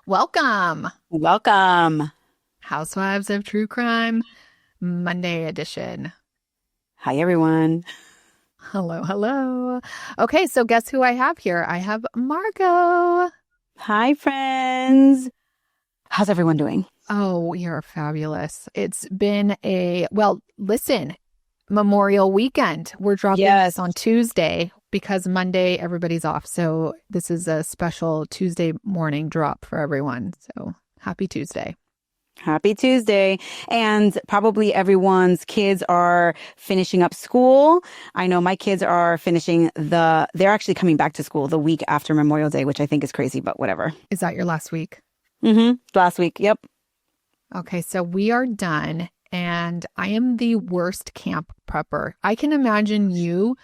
Welcome, Welcome. Housewives of True Crime, Monday edition. Hi, everyone. Hello, hello. Okay, so guess who I have here? I have Margot. Hi, friends. How's everyone doing? Oh, you're fabulous. It's been listen, Memorial Weekend. We're dropping Yes. this on Tuesday because Monday everybody's off. So this is a special Tuesday morning drop for everyone. So happy Tuesday. Happy Tuesday. And probably everyone's kids are finishing up school. I know my kids are they're actually coming back to school the week after Memorial Day, which I think is crazy, but whatever. Is that your last week? Last week. Yep. Okay, so we are done, and I am the worst camp prepper. I can imagine you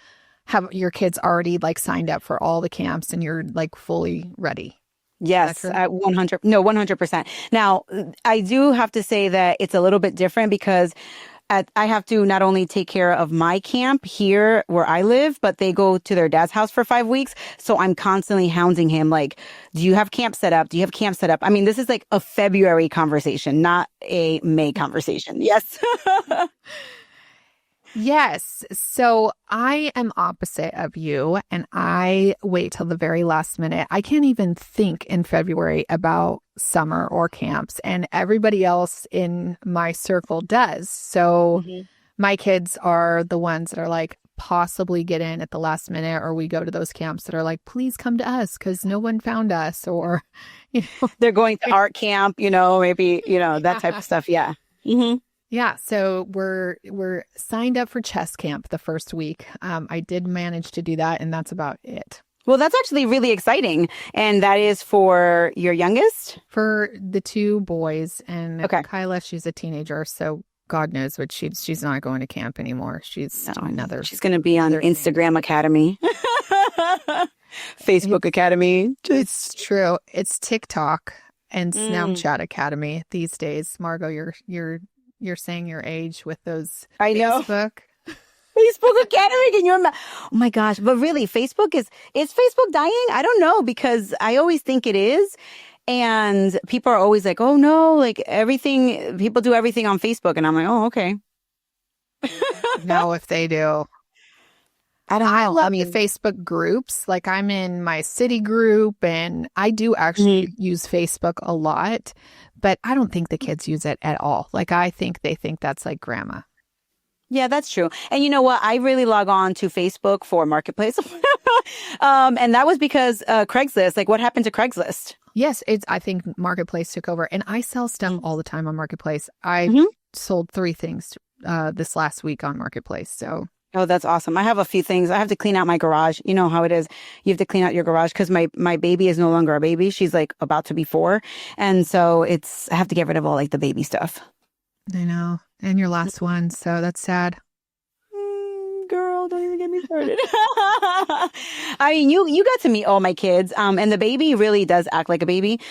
have your kids already signed up for all the camps and you're fully ready. Yes, at 100%. Now, I do have to say that it's a little bit different because I have to not only take care of my camp here where I live, but they go to their dad's house for 5 weeks. So I'm constantly hounding him like, do you have camp set up? Do you have camp set up? I mean, this is like a February conversation, not a May conversation. Yes. Yes. So I am opposite of you, and I wait till the very last minute. I can't even think in February about summer or camps, and everybody else in my circle does. So my kids are the ones that are possibly get in at the last minute, or we go to those camps that are please come to us because no one found us, or, they're going to art camp, maybe, that type of stuff. Yeah. Yeah, so we're signed up for chess camp the first week. I did manage to do that, and that's about it. Well, that's actually really exciting. And that is for your youngest? For the two boys, and Okay. Kyla, she's a teenager, so God knows what she's not going to camp anymore. She's She's going to be on Instagram Academy. Facebook Academy. It's true. It's TikTok and Snapchat Academy these days. Margot, you're saying your age with those I know. Facebook. Facebook Academy. Can you imagine? Oh my gosh. But really, Facebook is Facebook dying? I don't know, because I always think it is. And people are always like, oh no, people do everything on Facebook. And I'm like, oh, okay. No, if they do. I don't know. I love the Facebook groups. I'm in my city group, and I do actually use Facebook a lot, but I don't think the kids use it at all. I think they think that's like grandma. Yeah, that's true. And you know what? I really log on to Facebook for Marketplace. And that was because Craigslist, what happened to Craigslist? Yes, I think Marketplace took over, and I sell stuff all the time on Marketplace. I sold 3 things this last week on Marketplace, so... Oh, that's awesome. I have a few things. I have to clean out my garage. You know how it is. You have to clean out your garage because my baby is no longer a baby. She's about to be 4. And so I have to get rid of all the baby stuff. I know. And your last one. So that's sad. Girl, don't even get me started. I mean, you got to meet all my kids. And the baby really does act like a baby.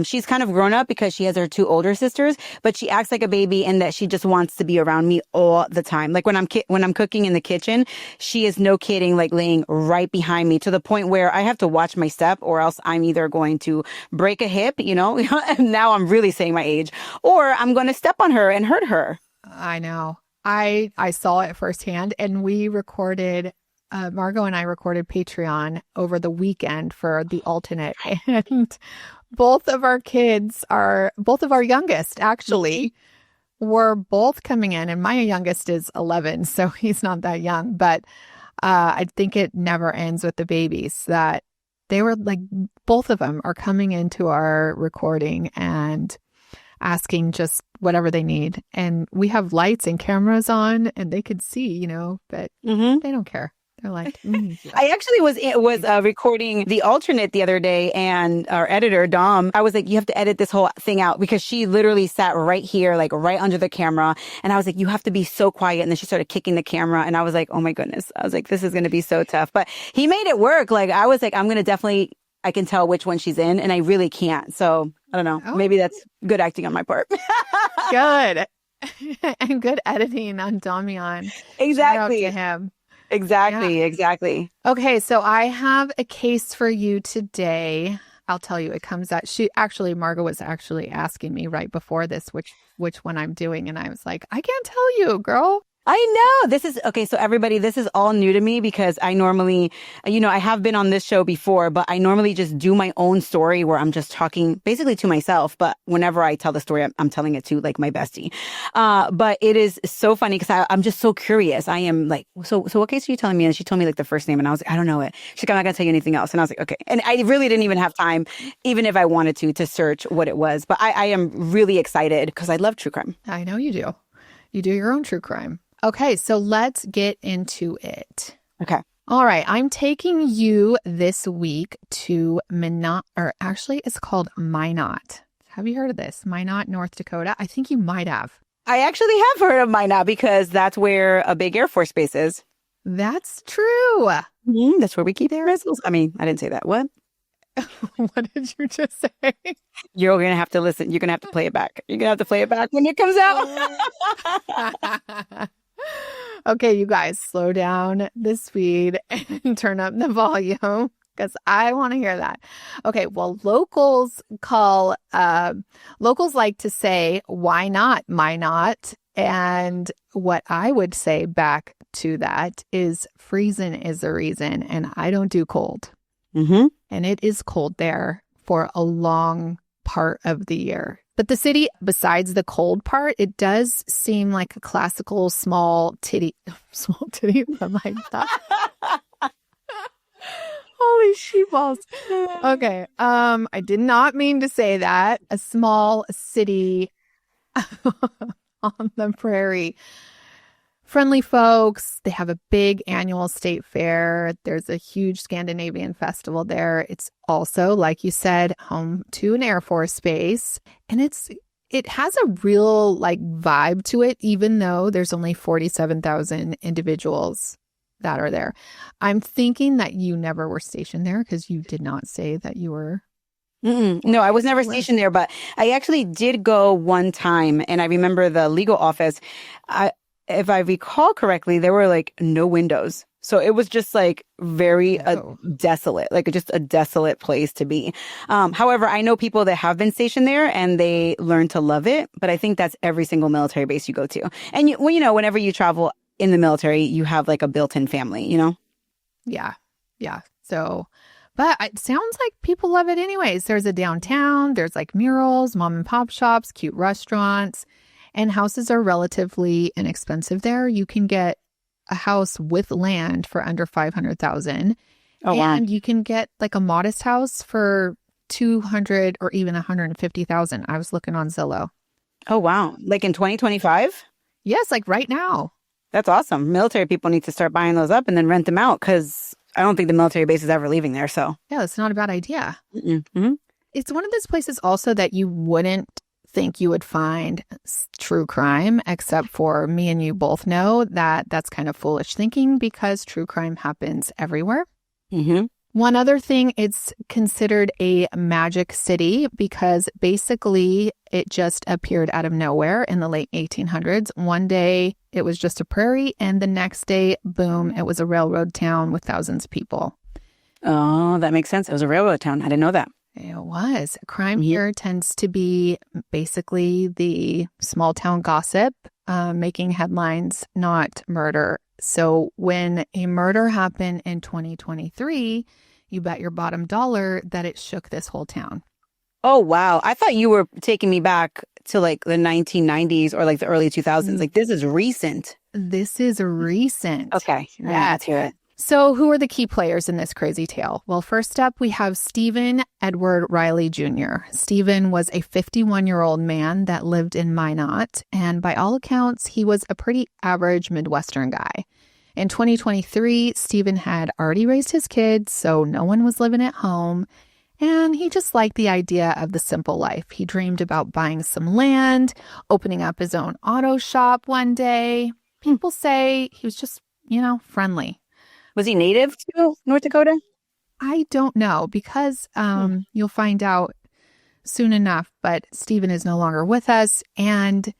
She's kind of grown up because she has her 2 older sisters, but she acts like a baby in that she just wants to be around me all the time. When I'm cooking in the kitchen, she is, no kidding, laying right behind me to the point where I have to watch my step, or else I'm either going to break a hip, and now I'm really saying my age, or I'm going to step on her and hurt her. I know. I saw it firsthand, and we recorded, Margot and I recorded Patreon over the weekend for the alternate, and both of our youngest actually were both coming in, and my youngest is 11, so he's not that young, but I think it never ends with the babies, that they were both of them are coming into our recording and asking just whatever they need. And we have lights and cameras on, and they could see, but they don't care. They're like, yeah. I actually was recording the alternate the other day, and our editor, Dom, I was like, you have to edit this whole thing out, because she literally sat right here, right under the camera. And I was like, you have to be so quiet. And then she started kicking the camera, and I was like, oh my goodness. I was like, this is going to be so tough. But he made it work. I was like, I'm going to definitely, I can tell which one she's in, and I really can't. So I don't know. Maybe that's good acting on my part. Good. And good editing on Damian. Exactly. Shout out to him. Exactly. Yeah. Exactly. Okay, so I have a case for you today. I'll tell you, it comes out. Margot was actually asking me right before this, which one I'm doing. And I was like, I can't tell you, girl. I know this is okay. So everybody, this is all new to me because I normally, I have been on this show before, but I normally just do my own story where I'm just talking basically to myself. But whenever I tell the story, I'm telling it to like my bestie. But it is so funny because I'm just so curious. I am like, so what case are you telling me? And she told me like the first name and I was like, I don't know it. She's like, I'm not going to tell you anything else. And I was like, okay. And I really didn't even have time, even if I wanted to search what it was. But I am really excited because I love true crime. I know you do. You do your own true crime. Okay, so let's get into it. Okay. All right, I'm taking you this week to Minot, or actually it's called Minot. Have you heard of this? Minot, North Dakota? I think you might have. I actually have heard of Minot because that's where a big Air Force base is. That's true. That's where we keep our missiles. I mean, I didn't say that. What? What did you just say? You're going to have to listen. You're going to have to play it back. You're going to have to play it back when it comes out. Okay, you guys, slow down the speed and turn up the volume because I want to hear that. Okay, well, locals like to say, why not, my not? And what I would say back to that is freezing is the reason, and I don't do cold. Mm-hmm. And it is cold there for a long part of the year. But the city, besides the cold part, it does seem like a classical small titty, but like that. Holy sheepballs. Okay. I did not mean to say that. A small city on the prairie. Friendly folks. They have a big annual state fair. There's a huge Scandinavian festival there. It's also, like you said, home to an Air Force base. And it has a real like vibe to it, even though there's only 47,000 individuals that are there. I'm thinking that you never were stationed there because you did not say that you were. No, I was never stationed there, but I actually did go one time. And I remember the legal office. If I recall correctly, there were like no windows. So it was just like very desolate, like just a desolate place to be. However, I know people that have been stationed there and they learn to love it. But I think that's every single military base you go to. And whenever you travel in the military, you have like a built-in family, Yeah. Yeah. So, but it sounds like people love it anyways. There's a downtown, there's like murals, mom and pop shops, cute restaurants. And houses are relatively inexpensive there. You can get a house with land for under $500,000. Oh, wow. And you can get like a modest house for $200,000 or even $150,000. I was looking on Zillow. Oh, wow. Like in 2025? Yes, like right now. That's awesome. Military people need to start buying those up and then rent them out because I don't think the military base is ever leaving there. So yeah, it's not a bad idea. Mm-hmm. It's one of those places also that you wouldn't think you would find true crime, except for me and you both know that that's kind of foolish thinking because true crime happens everywhere. Mm-hmm. One other thing, it's considered a magic city because basically it just appeared out of nowhere in the late 1800s. One day it was just a prairie and the next day, boom, it was a railroad town with thousands of people. Oh, that makes sense. It was a railroad town. I didn't know that. It was. Crime here tends to be basically the small town gossip, making headlines, not murder. So when a murder happened in 2023, you bet your bottom dollar that it shook this whole town. Oh, wow. I thought you were taking me back to like the 1990s or like the early 2000s. Like this is recent. This is recent. Okay. Yeah, let's hear it. So who are the key players in this crazy tale? Well, first up, we have Stephen Edward Riley Jr. Stephen was a 51-year-old man that lived in Minot, and by all accounts, he was a pretty average Midwestern guy. In 2023, Stephen had already raised his kids, so no one was living at home, and he just liked the idea of the simple life. He dreamed about buying some land, opening up his own auto shop one day. People say he was just, friendly. Was he native to North Dakota? I don't know because you'll find out soon enough, but Stephen is no longer with us and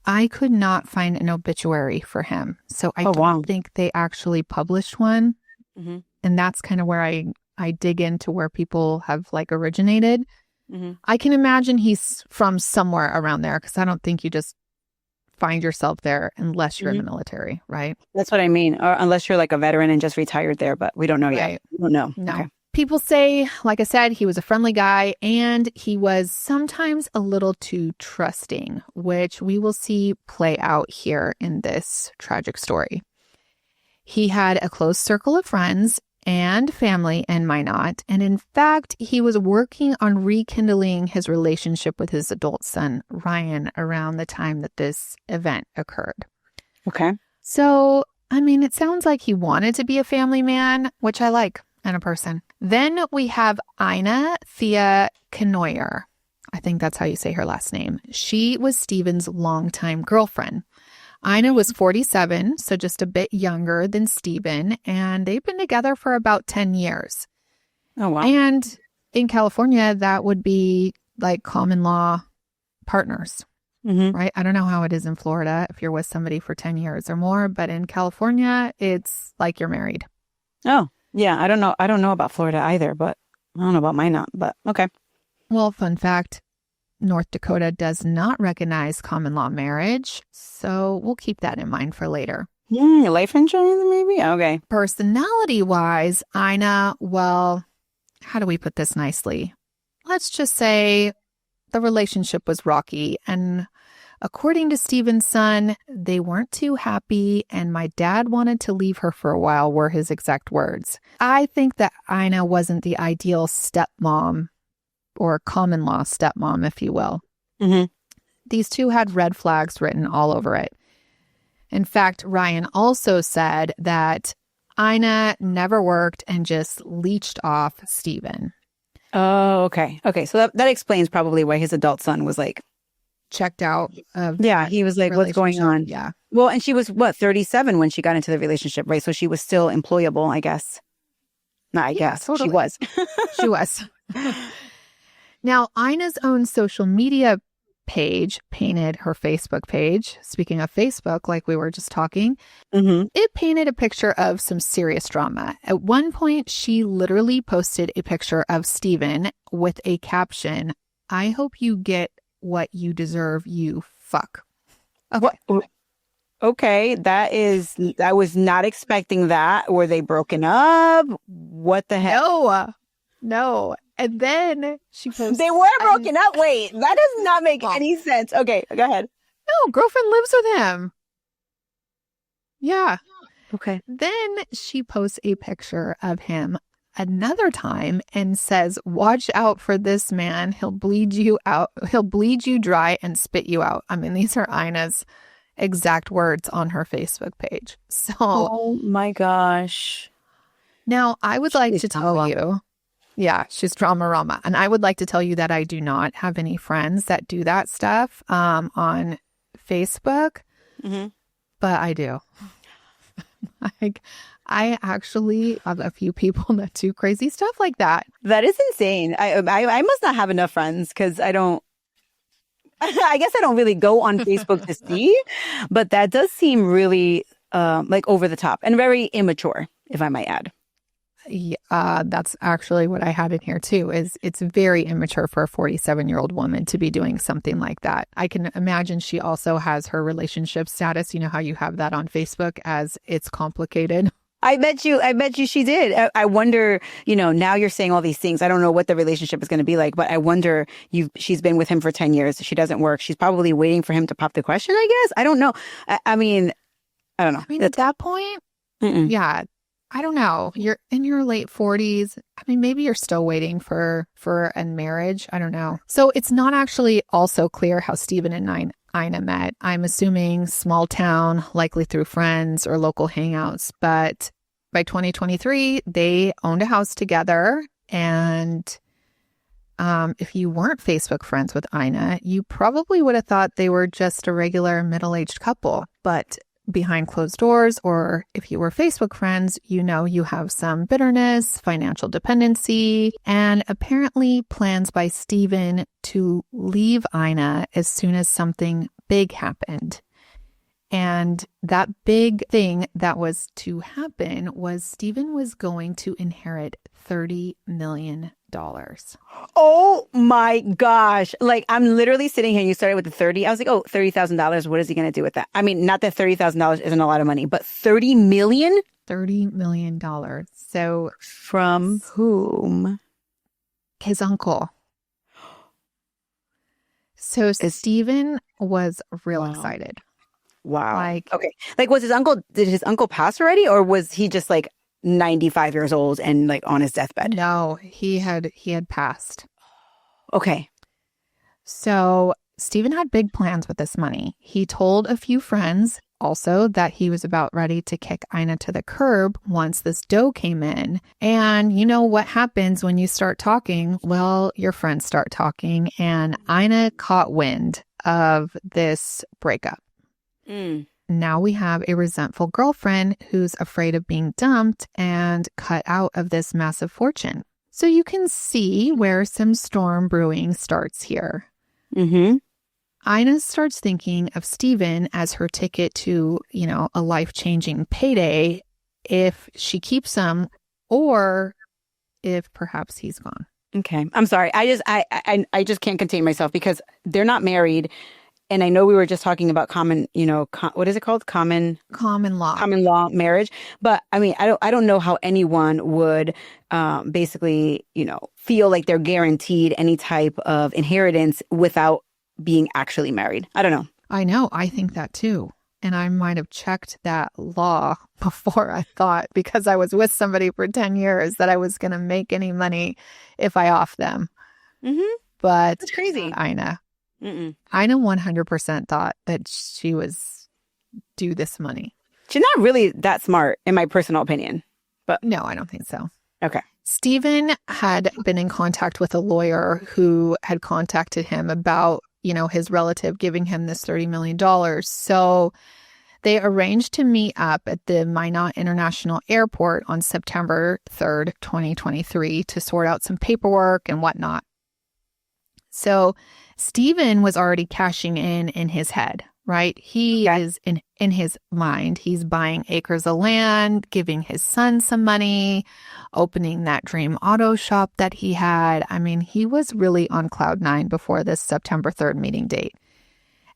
I could not find an obituary for him. So I don't think they actually published one. Mm-hmm. And that's kind of where I dig into where people have like originated, Mm-hmm. I can imagine he's from somewhere around there because I don't think you just find yourself there unless you're in the military, right? That's what I mean. Or unless you're like a veteran and just retired there, but we don't know yet. Right. We don't know. No. Okay. People say, like I said, he was a friendly guy and he was sometimes a little too trusting, which we will see play out here in this tragic story. He had a close circle of friends and family in Minot, and in fact, he was working on rekindling his relationship with his adult son, Ryan, around the time that this event occurred. Okay. So, I mean, it sounds like he wanted to be a family man, which I like in a person. Then we have Ina Thea Kenoyer. I think that's how you say her last name. She was Stephen's longtime girlfriend. Ina was 47, so just a bit younger than Stephen, and they've been together for about 10 years. Oh, wow. And in California, that would be like common law partners, right? I don't know how it is in Florida if you're with somebody for 10 years or more, but in California, it's like you're married. Oh, yeah. I don't know. I don't know about Florida either, but I don't know about Minot, but okay. Well, fun fact, North Dakota does not recognize common law marriage, so we'll keep that in mind for later. Life insurance, maybe? Okay. Personality-wise, Ina, well, how do we put this nicely? Let's just say the relationship was rocky, and according to Stephen's son, they weren't too happy, and my dad wanted to leave her for a while, were his exact words. I think that Ina wasn't the ideal stepmom, or common law stepmom, if you will. These two had red flags written all over it. In fact, Ryan also said that Ina never worked and just leeched off Stephen. Oh, okay. Okay. So that explains probably why his adult son was like, Checked out of he was like, what's going on? Yeah. Well, and she was, 37 when she got into the relationship, right? So she was still employable, I guess. No, I guess. Totally. She was. She was. Now, Ina's own social media page painted her Facebook page. Speaking of Facebook, like we were just talking, it painted a picture of some serious drama. At one point, she literally posted a picture of Stephen with a caption, "I hope you get what you deserve, you fuck." Okay. Okay, I was not expecting that. Were they broken up? What the heck? No. And then she posted... They were broken up? Wait, that does not make any sense. Okay, go ahead. No, girlfriend lives with him. Yeah. Okay. Then she posts a picture of him another time and says, "Watch out for this man. He'll bleed you out. He'll bleed you dry and spit you out." I mean, these are Ina's exact words on her Facebook page. So, oh my gosh. Now I would like to tell you, yeah, she's drama Rama. And I would like to tell you that I do not have any friends that do that stuff on Facebook, but I do. Like, I actually have a few people that do crazy stuff like that. That is insane. I must not have enough friends because I don't. I guess I don't really go on Facebook to see, but that does seem really like over the top and very immature, if I might add. Yeah, that's actually what I had in here too, is it's very immature for a 47-year-old woman to be doing something like that. I can imagine she also has her relationship status. You know how you have that on Facebook as it's complicated. I bet you she did. I wonder, now you're saying all these things. I don't know what the relationship is going to be like, but I wonder she's been with him for 10 years. She doesn't work. She's probably waiting for him to pop the question, I guess. I don't know. I mean, I don't know. I mean, at that point, yeah, I don't know. You're in your late 40s. I mean, maybe you're still waiting for a marriage. I don't know. So it's not actually also clear how Stephen and Ina met. I'm assuming small town, likely through friends or local hangouts. But by 2023, they owned a house together. And if you weren't Facebook friends with Ina, you probably would have thought they were just a regular middle-aged couple. But behind closed doors, or if you were Facebook friends, you have some bitterness, financial dependency, and apparently plans by Stephen to leave Ina as soon as something big happened. And that big thing that was to happen was Stephen was going to inherit $30 million. Oh my gosh. Like, I'm literally sitting here and you started with the 30. I was like, oh, $30,000. What is he going to do with that? I mean, not that $30,000 isn't a lot of money, but 30 million? $30 million. So From whom? his uncle. So Stephen was real excited. Wow. Like, okay. Like, did his uncle pass already? Or was he just like 95 years old and like on his deathbed? no, he had passed. Okay. So Stephen had big plans with this money. He told a few friends also that he was about ready to kick Ina to the curb once this dough came in. And you know what happens when you start talking? Well, your friends start talking, and Ina caught wind of this breakup. Now we have a resentful girlfriend who's afraid of being dumped and cut out of this massive fortune. So you can see where some storm brewing starts here. Ina starts thinking of Stephen as her ticket to, a life-changing payday if she keeps him, or if perhaps he's gone. Okay. I'm sorry. I just can't contain myself because they're not married. And I know we were just talking about common, what is it called? Common law marriage. But I mean, I don't know how anyone would basically, feel like they're guaranteed any type of inheritance without being actually married. I don't know. I know. I think that too. And I might have checked that law before I thought, because I was with somebody for 10 years, that I was going to make any money if I off them. But that's crazy. Ina 100% thought that she was due this money. She's not really that smart, in my personal opinion. But no, I don't think so. Okay. Stephen had been in contact with a lawyer who had contacted him about, his relative giving him this $30 million. So they arranged to meet up at the Minot International Airport on September 3rd, 2023 to sort out some paperwork and whatnot. So Stephen was already cashing in his head, right? He is in his mind. He's buying acres of land, giving his son some money, opening that dream auto shop that he had. I mean, he was really on cloud nine before this September 3rd meeting date.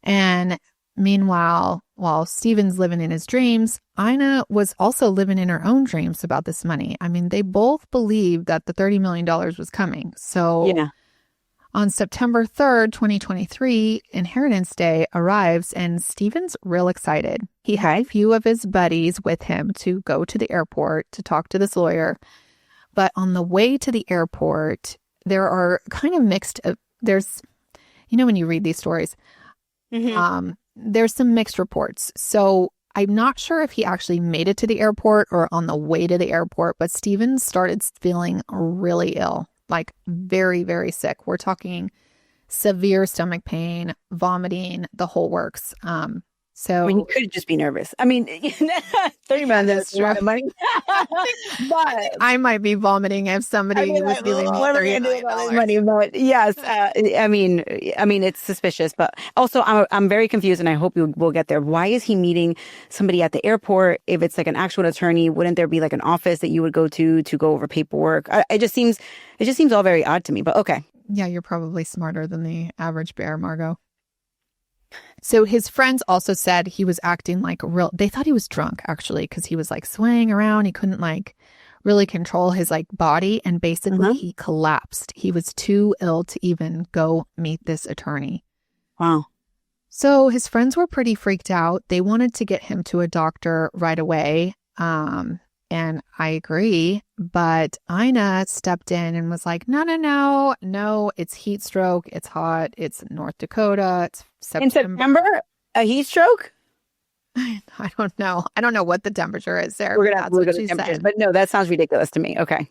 And meanwhile, while Stephen's living in his dreams, Ina was also living in her own dreams about this money. I mean, they both believed that the $30 million was coming. So on September 3rd, 2023, Inheritance Day arrives and Stephen's real excited. He had a few of his buddies with him to go to the airport to talk to this lawyer. But on the way to the airport, there are kind of mixed, there's, when you read these stories, there's some mixed reports. So I'm not sure if he actually made it to the airport or on the way to the airport, but Stephen started feeling really ill. Like very, very sick. We're talking severe stomach pain, vomiting, the whole works. So you could just be nervous. I mean, 30 minutes is a lot of money. But I might be vomiting if somebody was giving me $30 money. But yes, I mean, it's suspicious. But also, I'm very confused, and I hope we'll get there. Why is he meeting somebody at the airport? If it's like an actual attorney, wouldn't there be like an office that you would go to go over paperwork? It just seems all very odd to me. But okay. Yeah, you're probably smarter than the average bear, Margot. So his friends also said he was acting like they thought he was drunk, actually, because he was like swaying around. He couldn't like really control his like body. And basically he collapsed. He was too ill to even go meet this attorney. Wow. So his friends were pretty freaked out. They wanted to get him to a doctor right away. And I agree. But Ina stepped in and was like, no, it's heat stroke. It's hot. It's North Dakota. It's September. In September, a heat stroke? I don't know. I don't know what the temperature is there. We're going to have to look at the temperatures. But no, that sounds ridiculous to me. Okay.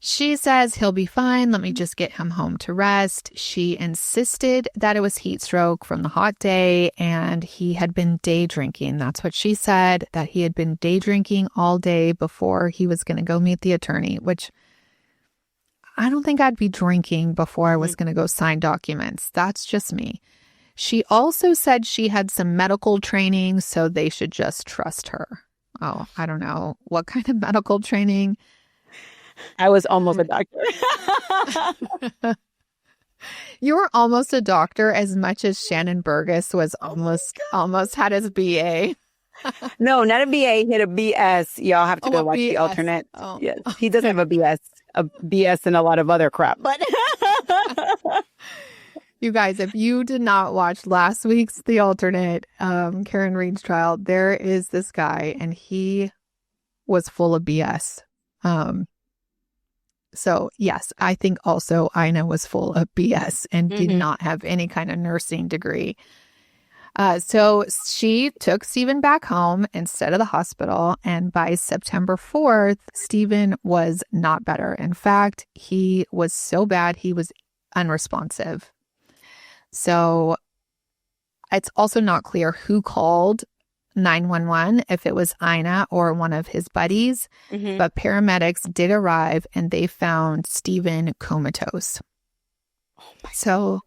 She says he'll be fine. Let me just get him home to rest. She insisted that it was heat stroke from the hot day and he had been day drinking. That's what she said, that he had been day drinking all day before he was going to go meet the attorney, which I don't think I'd be drinking before I was going to go sign documents. That's just me. She also said she had some medical training, so they should just trust her. Oh, I don't know. What kind of medical training? I was almost a doctor. You were almost a doctor as much as Shannon Burgess was almost had his BA. No, not a BA. He had a BS. Y'all have to go watch the BS. alternate. Oh, Yes, he does have a BS and a lot of other crap. But you guys, if you did not watch last week's The Alternate, Karen Reed's trial, there is this guy and he was full of BS. So yes, I think also Ina was full of BS and did not have any kind of nursing degree. So she took Stephen back home instead of the hospital. And by September 4th, Stephen was not better. In fact, he was so bad, he was unresponsive. So it's also not clear who called 911, if it was Ina or one of his buddies. But paramedics did arrive and they found Stephen comatose. So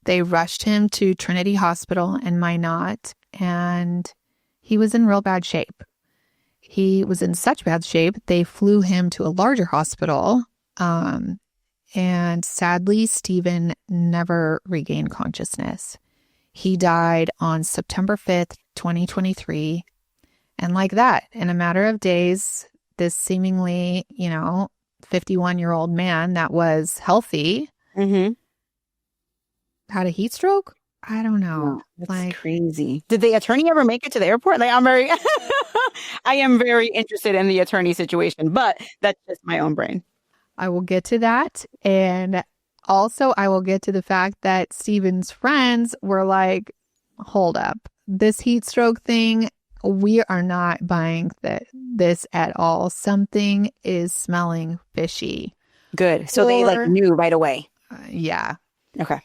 they rushed him to Trinity Hospital in Minot, and he was in real bad shape. He was in such bad shape, they flew him to a larger hospital. And sadly, Stephen never regained consciousness. He died on September 5th, 2023. And like that, in a matter of days, this seemingly, 51-year-old man that was healthy had a heat stroke? I don't know. Oh, that's crazy. Did the attorney ever make it to the airport? I am very interested in the attorney situation, but that's just my own brain. I will get to that. And also I will get to the fact that Stephen's friends were like, hold up, this heat stroke thing, we are not buying this at all. Something is smelling fishy. Good. So they knew right away. Yeah. Okay.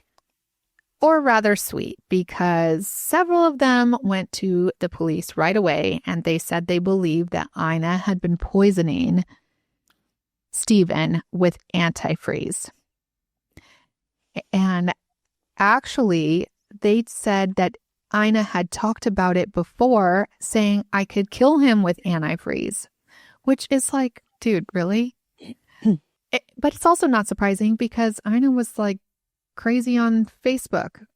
Or rather sweet, because several of them went to the police right away and they said they believed that Ina had been poisoning Stephen with antifreeze. And actually, they said that Ina had talked about it before, saying, I could kill him with antifreeze, which is like, dude, really? But it's also not surprising because Ina was like crazy on Facebook.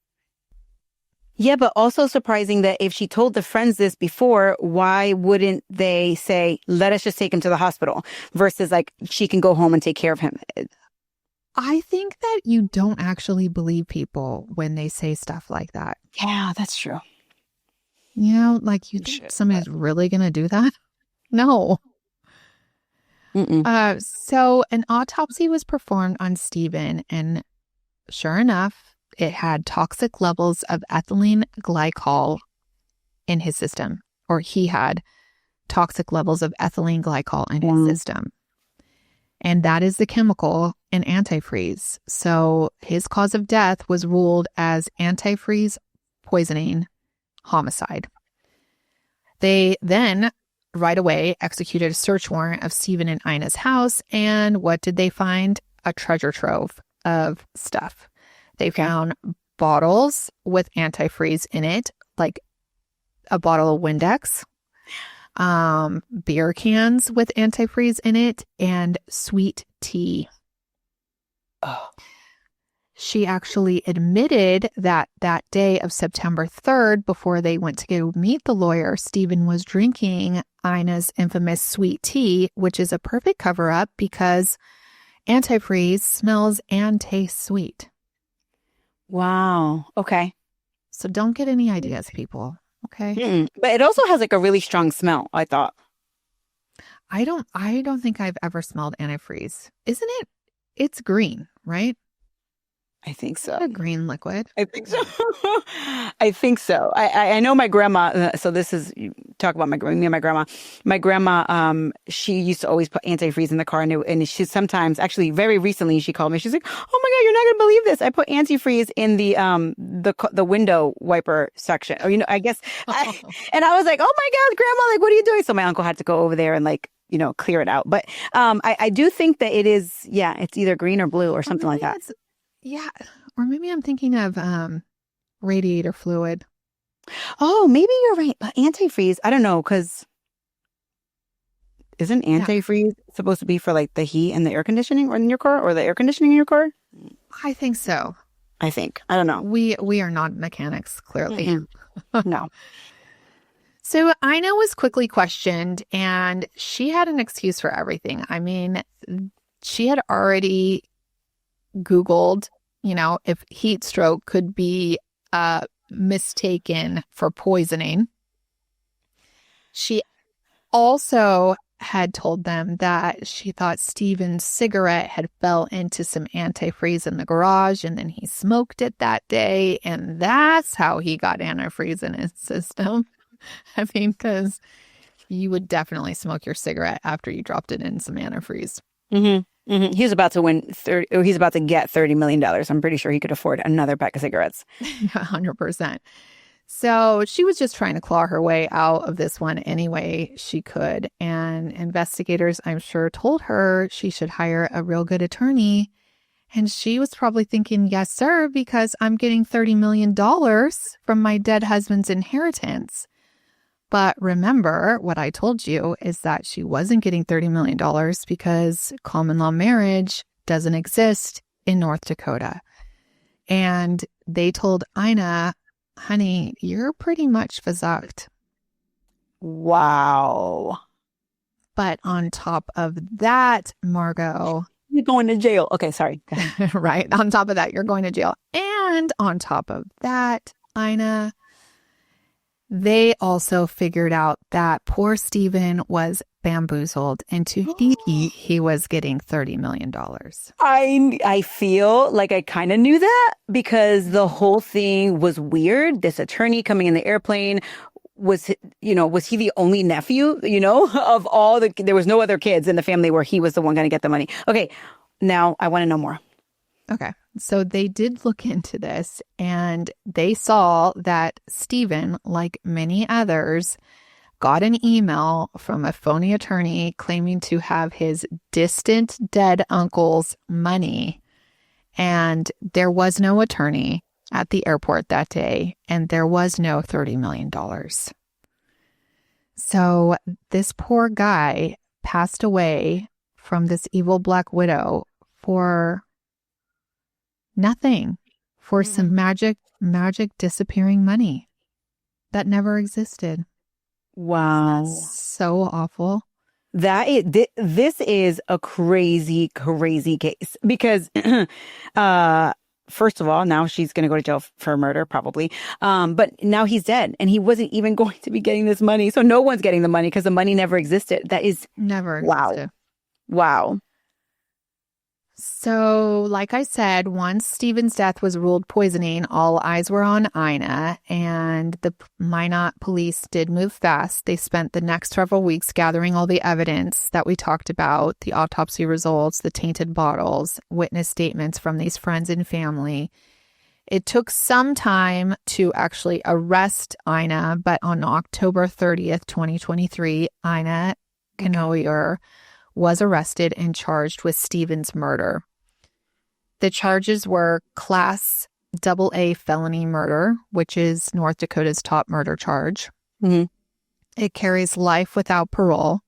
Yeah, but also surprising that if she told the friends this before, why wouldn't they say, let us just take him to the hospital versus like she can go home and take care of him? I think that you don't actually believe people when they say stuff like that. Yeah, that's true. Like you think somebody's really going to do that? No. So an autopsy was performed on Stephen, and sure enough, it had toxic levels of ethylene glycol in his system, or he had toxic levels of ethylene glycol in his system. And that is the chemical in antifreeze. So his cause of death was ruled as antifreeze poisoning homicide. They then right away executed a search warrant of Stephen and Ina's house. And what did they find? A treasure trove of stuff. They found bottles with antifreeze in it, like a bottle of Windex, beer cans with antifreeze in it, and sweet tea. Oh. She actually admitted that day of September 3rd, before they went to go meet the lawyer, Stephen was drinking Ina's infamous sweet tea, which is a perfect cover-up because antifreeze smells and tastes sweet. Wow. Okay. So don't get any ideas, people. Okay. But it also has like a really strong smell, I thought. I don't think I've ever smelled antifreeze. Isn't it? It's green, right? I think so. A green liquid. I think so. I think so. I know my grandma. So this is, you talk about me and my grandma. My grandma, she used to always put antifreeze in the car, and she sometimes, actually, very recently, she called me. She's like, "Oh my God, you're not gonna believe this! I put antifreeze in the window wiper section." Or I guess. And I was like, "Oh my God, Grandma! Like, what are you doing?" So my uncle had to go over there and clear it out. But I do think that it is. Yeah, it's either green or blue or something like that. Yeah. Or maybe I'm thinking of Radiator fluid. Oh, maybe you're right. But antifreeze, I don't know, because isn't Yeah, antifreeze supposed to be for like the heat and the air conditioning in your car or the air conditioning in your car? I think so. I think. I don't know. We are not mechanics, clearly. Mm-mm. No. So Ina was quickly questioned, and she had an excuse for everything. I mean, she had already Googled, if heat stroke could be mistaken for poisoning. She also had told them that she thought Steven's cigarette had fell into some antifreeze in the garage, and then he smoked it that day, and that's how he got antifreeze in his system. I mean, because you would definitely smoke your cigarette after you dropped it in some antifreeze. Mm-hmm. Mm-hmm. He was about to win 30, or he's about to get $30 million. I'm pretty sure he could afford another pack of cigarettes. 100%. So she was just trying to claw her way out of this one any way she could. And investigators, I'm sure, told her she should hire a real good attorney. And she was probably thinking, yes, sir, because I'm getting $30 million from my dead husband's inheritance. But remember, what I told you is that she wasn't getting $30 million because common law marriage doesn't exist in North Dakota. And they told Ina, honey, you're pretty much versucht. Wow. But on top of that, Margot, You're going to jail. Okay, sorry. right? On top of that, you're going to jail. And on top of that, Ina, they also figured out that poor Steven was bamboozled into thinking he was getting $30 million. I feel like I kind of knew that because the whole thing was weird. This attorney coming in the airplane was he the only nephew, of all there was no other kids in the family where he was the one going to get the money. Okay, now I want to know more. Okay, so they did look into this, and they saw that Steven, like many others, got an email from a phony attorney claiming to have his distant dead uncle's money. And there was no attorney at the airport that day, and there was no $30 million. So this poor guy passed away from this evil black widow for nothing, for some magic disappearing money that never existed. Wow. So awful. This is a crazy, crazy case because, first of all, now she's going to go to jail for murder, probably. But now he's dead and he wasn't even going to be getting this money. So no one's getting the money because the money never existed. That is never existed. Wow. So, like I said, once Steven's death was ruled poisoning, all eyes were on Ina, and the Minot police did move fast. They spent the next several weeks gathering all the evidence that we talked about, the autopsy results, the tainted bottles, witness statements from these friends and family. It took some time to actually arrest Ina, but on October 30th, 2023, Ina Kenoyer was arrested and charged with Steven's murder. The charges were Class AA felony murder, which is North Dakota's top murder charge. Mm-hmm. It carries life without parole,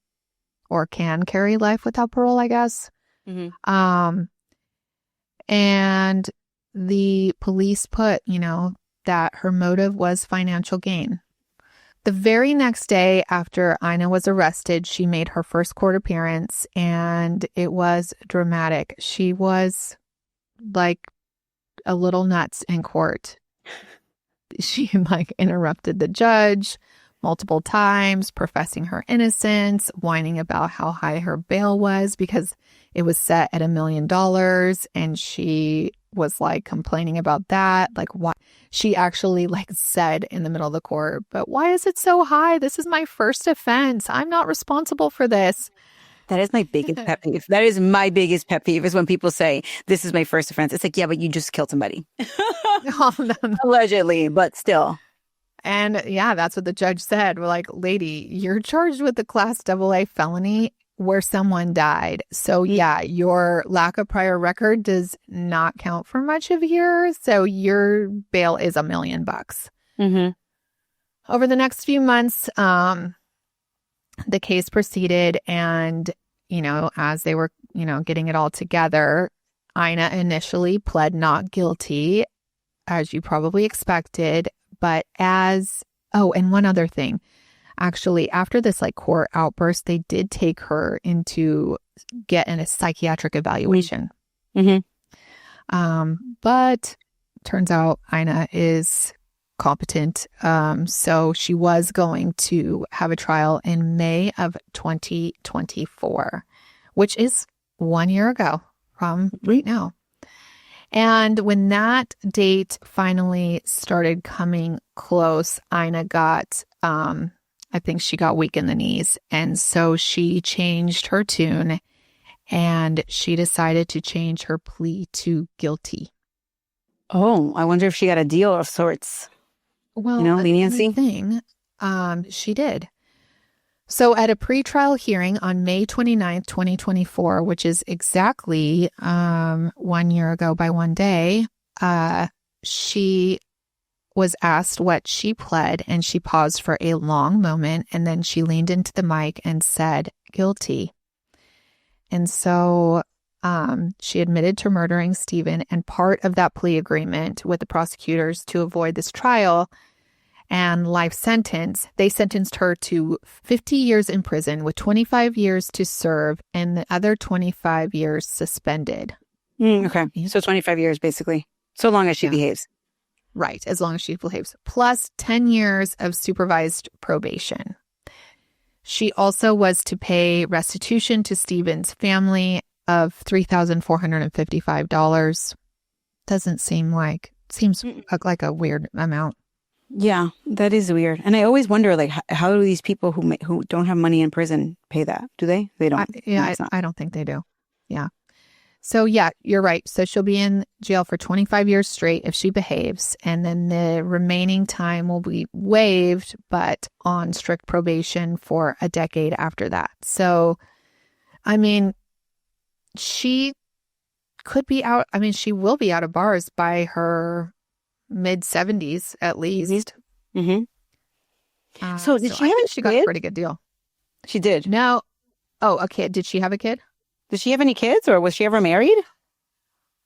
or can carry life without parole, I guess. Mm-hmm. And the police put, that her motive was financial gain. The very next day after Ina was arrested, she made her first court appearance, and it was dramatic. She was like a little nuts in court. She interrupted the judge multiple times, professing her innocence, whining about how high her bail was because it was set at $1 million, and she was complaining about that. What she actually said in the middle of the court, but why is it so high? This is my first offense. I'm not responsible for this. That is my biggest pet peeve. That is my biggest pet peeve is when people say, this is my first offense. It's yeah, but you just killed somebody. Oh, no. Allegedly, but still. And yeah, that's what the judge said. We're like, lady, you're charged with the Class AA felony where someone died. So yeah, your lack of prior record does not count for much of yours. So your bail is $1 million. Mm-hmm. Over the next few months, the case proceeded, and, as they were, getting it all together, Ina initially pled not guilty, as you probably expected. But and one other thing. Actually, after this court outburst, they did take her to get a psychiatric evaluation. Mm-hmm. But turns out Ina is competent. So she was going to have a trial in May of 2024, which is 1 year ago from right now. And when that date finally started coming close, Ina got, I think she got weak in the knees. And so she changed her tune, and she decided to change her plea to guilty. Oh, I wonder if she got a deal of sorts. Well, leniency. the thing, she did. So at a pretrial hearing on May 29th, 2024, which is exactly 1 year ago by one day, she was asked what she pled, and she paused for a long moment, and then she leaned into the mic and said, guilty. And so she admitted to murdering Stephen, and part of that plea agreement with the prosecutors to avoid this trial and life sentence, they sentenced her to 50 years in prison with 25 years to serve and the other 25 years suspended. Okay. So 25 years, basically. So long as she behaves. Right. As long as she behaves. Plus 10 years of supervised probation. She also was to pay restitution to Stephen's family of $3,455. Seems like a weird amount. Yeah, that is weird. And I always wonder, how do these people who don't have money in prison pay that? Do they? They don't. I don't think they do. Yeah. So yeah, you're right. So she'll be in jail for 25 years straight if she behaves. And then the remaining time will be waived, but on strict probation for a decade after that. So, I mean, she could be out. I mean, she will be out of bars by her mid-70s at least. Mm-hmm. So did she have a kid? She got a pretty good deal. She did. No. Oh, a kid. Did she have a kid? Did she have any kids, or was she ever married?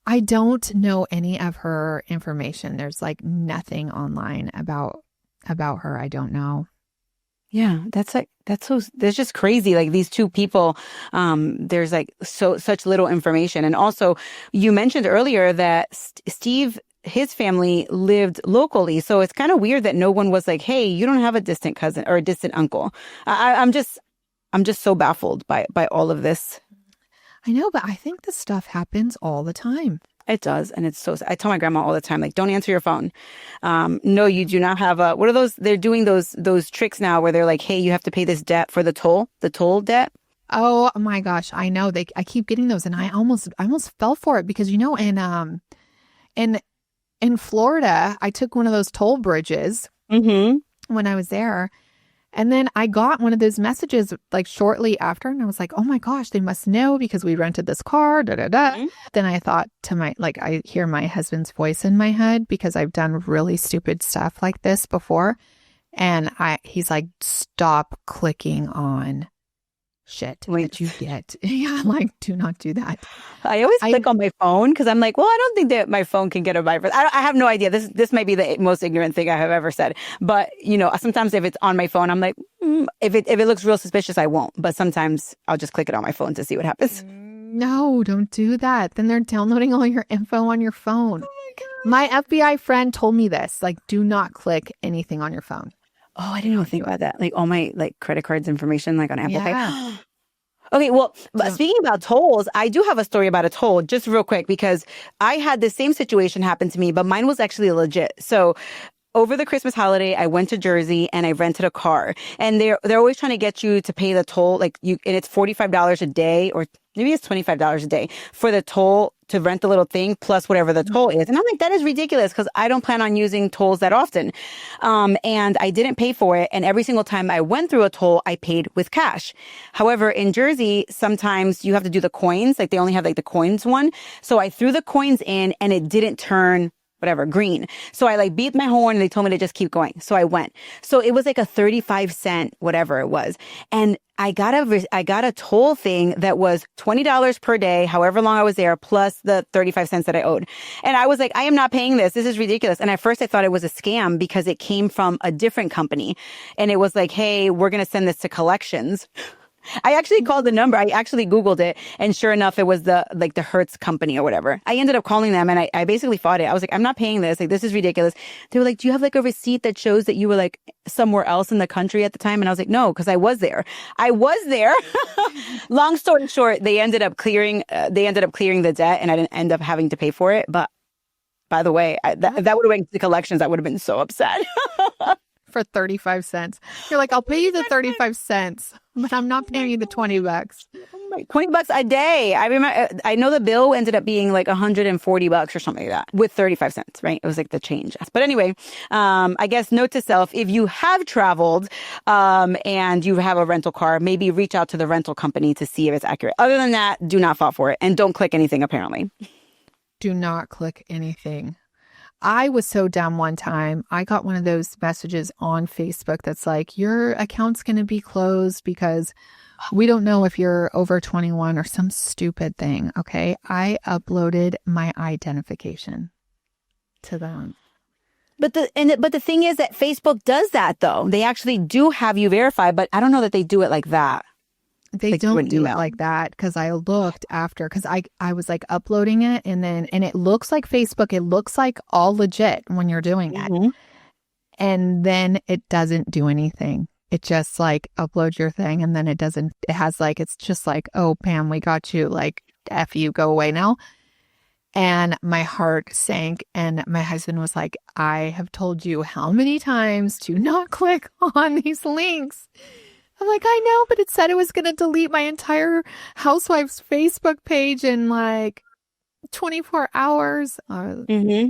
I don't know any of her information. There's nothing online about her. I don't know. Yeah, that's just crazy. These two people, there's such little information. And also, you mentioned earlier that Steve, his family lived locally. So it's kind of weird that no one was like, hey, you don't have a distant cousin or a distant uncle. I'm just so baffled by all of this. I know, but I think this stuff happens all the time. It does. And it's so, I tell my grandma all the time, don't answer your phone. No, you do not have what are those? They're doing those tricks now where they're like, hey, you have to pay this debt for the toll debt. Oh my gosh. I know I keep getting those, and I almost fell for it because, in Florida, I took one of those toll bridges when I was there. And then I got one of those messages shortly after, and I was like, oh my gosh, they must know because we rented this car, da da da. Mm-hmm. Then I thought to I hear my husband's voice in my head because I've done really stupid stuff like this before. And he's like, stop clicking on shit that you get. Yeah, do not do that. I always click on my phone because I'm like, well, I don't think that my phone can get a virus. I have no idea. This might be the most ignorant thing I have ever said. But, sometimes if it's on my phone, I'm like, if it looks real suspicious, I won't. But sometimes I'll just click it on my phone to see what happens. No, don't do that. Then they're downloading all your info on your phone. Oh my FBI friend told me this, do not click anything on your phone. Oh, I didn't even think about that. All my credit cards information, on Apple Pay. Okay, well, speaking about tolls, I do have a story about a toll, just real quick, because I had the same situation happen to me, but mine was actually legit. So over the Christmas holiday, I went to Jersey and I rented a car, and they're always trying to get you to pay the toll, and it's $45 a day, or maybe it's $25 a day for the toll to rent the little thing plus whatever the toll is. And I'm like, that is ridiculous because I don't plan on using tolls that often. And I didn't pay for it. And every single time I went through a toll, I paid with cash. However, in Jersey, sometimes you have to do the coins. Like they only have like the coins one. So I threw the coins in and it didn't turn whatever, green. So I like beat my horn and they told me to just keep going. So I went. So it was like a 35-cent, whatever it was. And I got a toll thing that was $20 per day, however long I was there, plus the 35 cents that I owed. And I was like, I am not paying this. This is ridiculous. And at first I thought it was a scam because it came from a different company. And it was like, hey, we're going to send this to collections. I actually called the number. I actually Googled it. And sure enough, it was the Hertz company or whatever. I ended up calling them and I basically fought it. I was like, I'm not paying this. Like, this is ridiculous. They were like, do you have like a receipt that shows that you were like somewhere else in the country at the time? And I was like, no, because I was there. I was there. Long story short, they ended up clearing the debt and I didn't end up having to pay for it. But by the way, that would have went to collections. I would have been so upset. For 35 cents. You're like, I'll pay you the 35 cents, but I'm not paying you the $20. $20 a day. I remember, I know the bill ended up being like $140 or something like that with 35 cents, right? It was like the change. But anyway, I guess note to self, if you have traveled, and you have a rental car, maybe reach out to the rental company to see if it's accurate. Other than that, do not fall for it and don't click anything apparently. Do not click anything. I was so dumb one time. I got one of those messages on Facebook that's like, your account's going to be closed because we don't know if you're over 21 or some stupid thing. Okay. I uploaded my identification to them. But the thing is that Facebook does that though. They actually do have you verified, but I don't know that they do it like that. They like don't do it like that because I looked after because I was like uploading it and it looks like Facebook. It looks like all legit when you're doing it. And then it doesn't do anything. It just like uploads your thing and then it doesn't. It has like, it's just like, oh, Pam, we got you. Like, F you, go away now. And my heart sank. And my husband was like, I have told you how many times to not click on these links. I'm like, I know, but it said it was going to delete my entire Housewives Facebook page in like 24 hours. Yeah.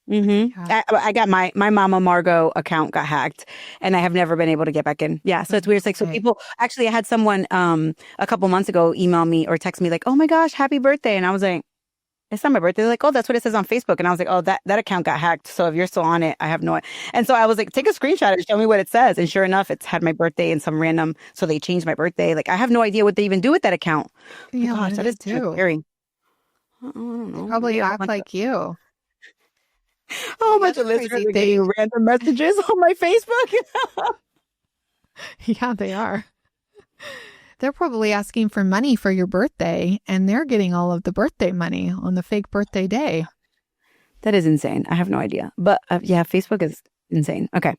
I got my Mama Margot account got hacked and I have never been able to get back in. Yeah. So it's weird. It's like, so people actually, I had someone a couple months ago email me or text me like, oh my gosh, happy birthday. And I was like, it's not my birthday. They're like, oh, that's what it says on Facebook. And I was like, oh, that account got hacked. So if you're still on it, I have no. And so I was like, take a screenshot and show me what it says. And sure enough, it's had my birthday and some random. So they changed my birthday. Like I have no idea what they even do with that account. Yeah, gosh, that is too scary. I don't know. They probably act like you. Oh, a bunch of listeners are getting random messages on my Facebook. Yeah, they are. They're probably asking for money for your birthday, and they're getting all of the birthday money on the fake birthday day. That is insane. I have no idea. But yeah, Facebook is insane. Okay.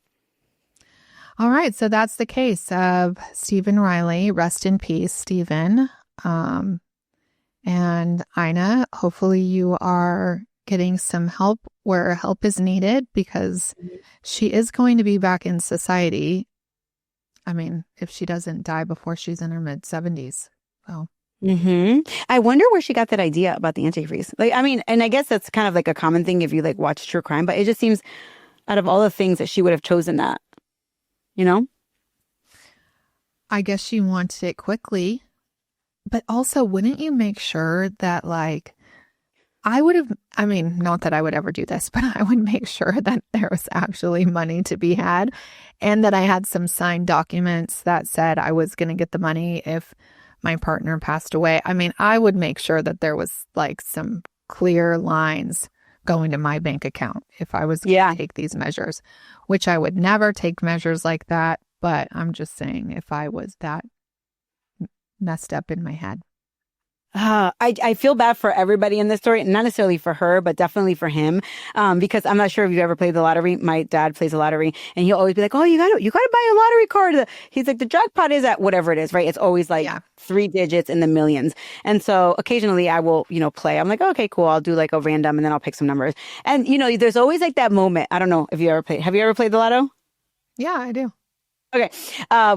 All right. So that's the case of Stephen Riley. Rest in peace, Stephen. And Ina, hopefully you are getting some help where help is needed because she is going to be back in society. I mean, if she doesn't die before she's in her mid-70s. Well. I wonder where she got that idea about the antifreeze. Like, I mean, and I guess that's kind of like a common thing if you like watch true crime, but it just seems out of all the things that she would have chosen that, you know? I guess she wanted it quickly, but also wouldn't you make sure that like, I mean, not that I would ever do this, but I would make sure that there was actually money to be had and that I had some signed documents that said I was going to get the money if my partner passed away. I mean, I would make sure that there was like some clear lines going to my bank account if I was going to take these measures, which I would never take measures like that. But I'm just saying if I was that messed up in my head. I feel bad for everybody in this story, not necessarily for her, but definitely for him. Because I'm not sure if you ever played the lottery. My dad plays the lottery and he'll always be like, oh, you gotta buy a lottery card. He's like, the jackpot is at whatever it is, right? It's always like 3 digits in the millions. And so occasionally I will, play. I'm like, okay, cool. I'll do like a random and then I'll pick some numbers. And, there's always like that moment. I don't know if you ever played. Have you ever played the lotto? Yeah, I do. Okay.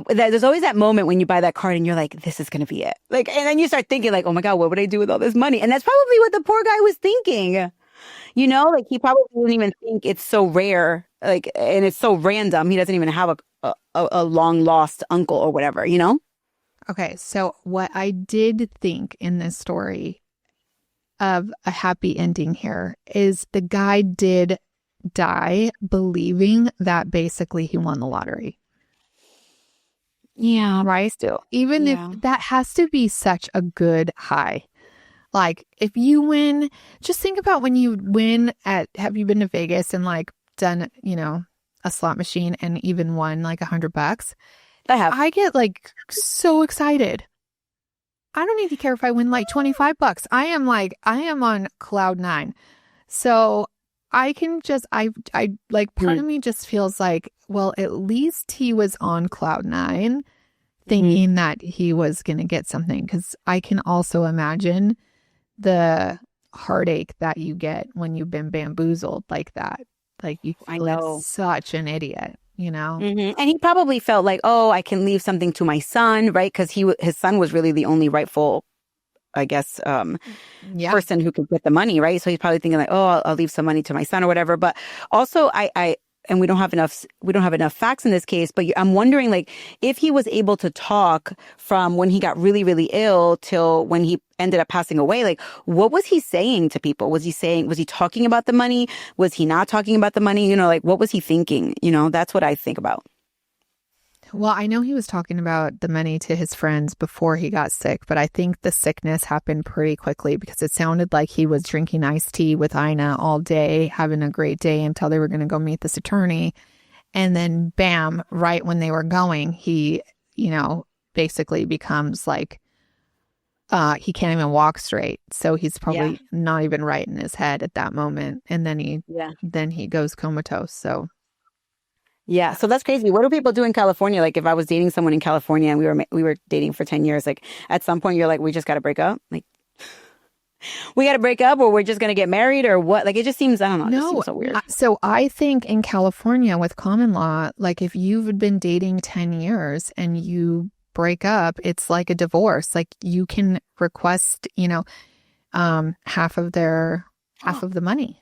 There's always that moment when you buy that card and you're like, this is going to be it. Like, and then you start thinking like, oh my God, what would I do with all this money? And that's probably what the poor guy was thinking. You know, like he probably didn't even think it's so rare, like, and it's so random. He doesn't even have a long lost uncle or whatever, you know? Okay, so what I did think in this story of a happy ending here is the guy did die believing that basically he won the lottery. Yeah, right? still. Even if Yeah. that has to be such a good high. Like if you win, just think about when you win have you been to Vegas and like done, a slot machine and even won like $100? I have. I get like so excited. I don't even care if I win like $25. I am on cloud nine. So I can just, I like part of me just feels like, well, at least he was on cloud nine thinking that he was going to get something. Cause I can also imagine the heartache that you get when you've been bamboozled like that. Like you I feel like know. such an idiot, you know? And he probably felt like, oh, I can leave something to my son, right? Because his son was really the only rightful, I guess, Yeah. person who could get the money, right? So he's probably thinking like, oh, I'll leave some money to my son or whatever. But also, and we don't have enough facts in this case. But I'm wondering, like, if he was able to talk from when he got really, really ill till when he ended up passing away, like, what was he saying to people? Was he talking about the money? Was he not talking about the money? You know, like, what was he thinking? You know, that's what I think about. Well, I know he was talking about the money to his friends before he got sick, but I think the sickness happened pretty quickly because it sounded like he was drinking iced tea with Ina all day, having a great day until they were going to go meet this attorney. And then bam, right when they were going, he, basically becomes like, he can't even walk straight. So he's probably not even right in his head at that moment. And then he goes comatose. So Yeah, so that's crazy. What do people do in California? Like, if I was dating someone in California and we were dating for 10 years, like at some point you're like, we just got to break up. Like, we got to break up, or we're just gonna get married, or what? Like, it just seems, I don't know, it just seems so weird. So I think in California with common law, like if you've been dating 10 years and you break up, it's like a divorce. Like you can request, half of the money.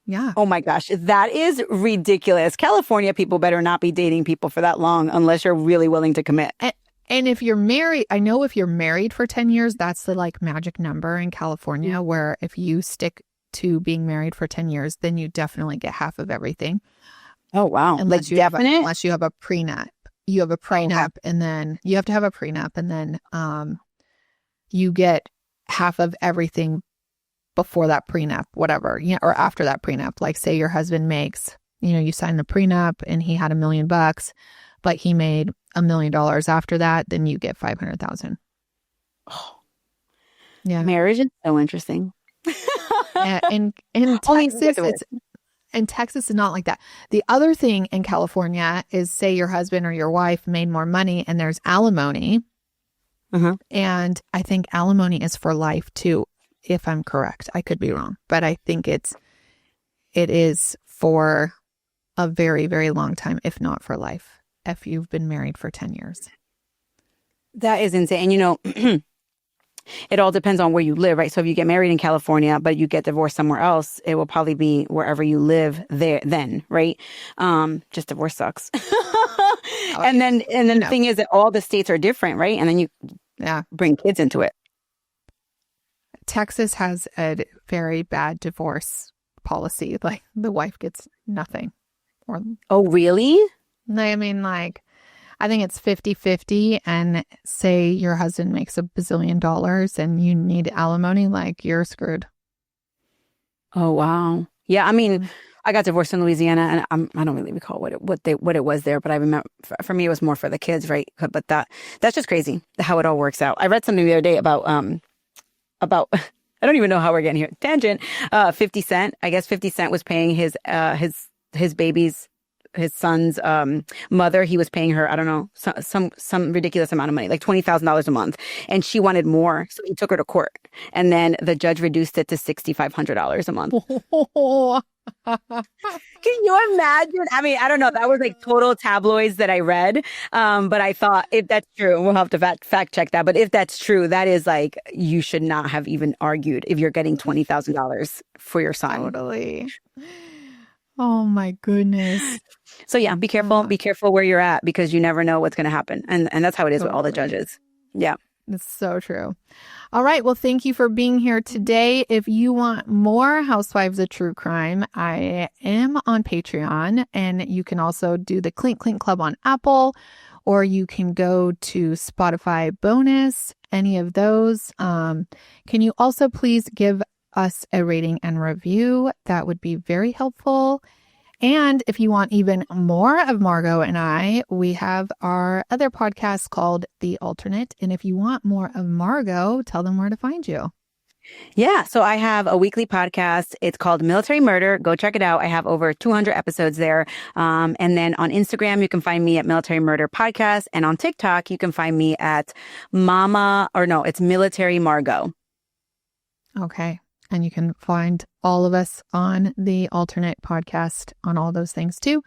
Yeah. Oh my gosh, that is ridiculous. California people better not be dating people for that long unless you're really willing to commit. And if you're married, I know if you're married for 10 years, that's the like magic number in California, where if you stick to being married for 10 years, then you definitely get half of everything. Oh, wow. Unless Like, definite? unless you have a prenup. You have a prenup and then you have to have a prenup and then you get half of everything before that prenup, whatever, or after that prenup. Like say your husband makes, you signed the prenup and he had $1 million, but he made $1 million after that, then you get 500,000. Oh, yeah. Marriage is so interesting. In Texas, it's not like that. The other thing in California is say your husband or your wife made more money and there's alimony. And I think alimony is for life too, if I'm correct. I could be wrong, but I think it is for a very, very long time, if not for life, if you've been married for 10 years. That is insane. And it all depends on where you live, right? So if you get married in California, but you get divorced somewhere else, it will probably be wherever you live there then, right? Just divorce sucks. And then the thing is that all the states are different, right? And then you bring kids into it. Texas has a very bad divorce policy. Like the wife gets nothing. Oh, really? I mean, like, I think it's 50-50 and say your husband makes $1 bazillion and you need alimony, like you're screwed. Oh, wow. Yeah. I mean, I got divorced in Louisiana and I don't really recall what it was there, but I remember for me, it was more for the kids, right? But that's just crazy how it all works out. I read something the other day about, I don't even know how we're getting here. Tangent. 50 Cent. I guess 50 Cent was paying his son's mother. He was paying her, I don't know, some ridiculous amount of money, like $20,000 a month, and she wanted more, so he took her to court, and then the judge reduced it to $6,500 a month. Can you imagine? I mean, I don't know. That was like total tabloids that I read. But I thought if that's true, we'll have to fact check that. But if that's true, that is like, you should not have even argued if you're getting $20,000 for your son. Totally. Oh my goodness. So yeah, be careful. Be careful where you're at because you never know what's going to happen. And that's how it is with all the Totally. judges. Yeah. It's so true. All right. Well, thank you for being here today. If you want more Housewives of True Crime, I am on Patreon, and you can also do the Clink Clink Club on Apple, or you can go to Spotify bonus, any of those. Can you also please give us a rating and review? That would be very helpful. And if you want even more of Margot and I, we have our other podcast called The Alternate. And if you want more of Margot, tell them where to find you. Yeah. So I have a weekly podcast. It's called Military Murder. Go check it out. I have over 200 episodes there. And then on Instagram, you can find me at Military Murder Podcast. And on TikTok, you can find me at it's Military Margot. Okay. And you can find all of us on the Alternate podcast on all those things too.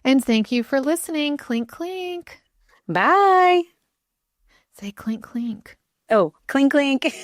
And thank you for listening. Clink, clink. Bye. Say clink, clink. Oh, clink, clink.